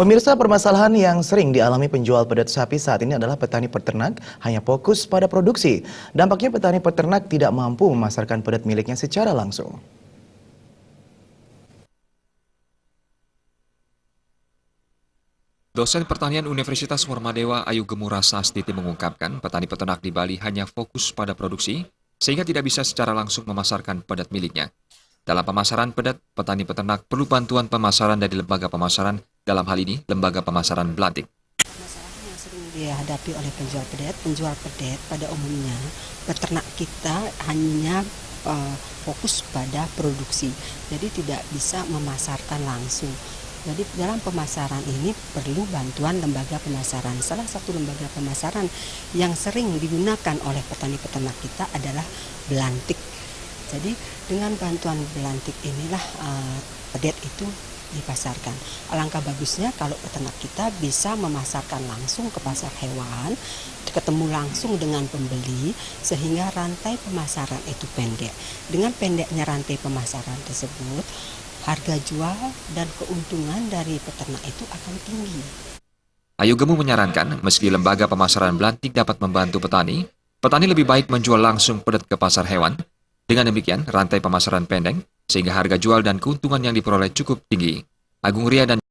Pemirsa, permasalahan yang sering dialami penjual pedet sapi saat ini adalah petani peternak hanya fokus pada produksi. Dampaknya petani peternak tidak mampu memasarkan pedet miliknya secara langsung. Dosen Pertanian Universitas Warmadewa Ayu Gemura Sastiti mengungkapkan petani peternak di Bali hanya fokus pada produksi sehingga tidak bisa secara langsung memasarkan pedet miliknya. Dalam pemasaran pedet, petani peternak perlu bantuan pemasaran dari lembaga pemasaran, dalam hal ini Lembaga Pemasaran Belantik. Masalah yang sering dihadapi oleh penjual pedet pada umumnya, peternak kita hanya fokus pada produksi, jadi tidak bisa memasarkan langsung. Jadi dalam pemasaran ini perlu bantuan lembaga pemasaran. Salah satu lembaga pemasaran yang sering digunakan oleh petani peternak kita adalah Belantik. Jadi dengan bantuan Belantik inilah pedet itu dipasarkan. Alangkah bagusnya kalau peternak kita bisa memasarkan langsung ke pasar hewan, ketemu langsung dengan pembeli, sehingga rantai pemasaran itu pendek. Dengan pendeknya rantai pemasaran tersebut, harga jual dan keuntungan dari peternak itu akan tinggi. Ayu Gemu menyarankan, meski Lembaga Pemasaran Belantik dapat membantu petani, petani lebih baik menjual langsung pedet ke pasar hewan. Dengan demikian, rantai pemasaran pendek, sehingga harga jual dan keuntungan yang diperoleh cukup tinggi. Agung Ria dan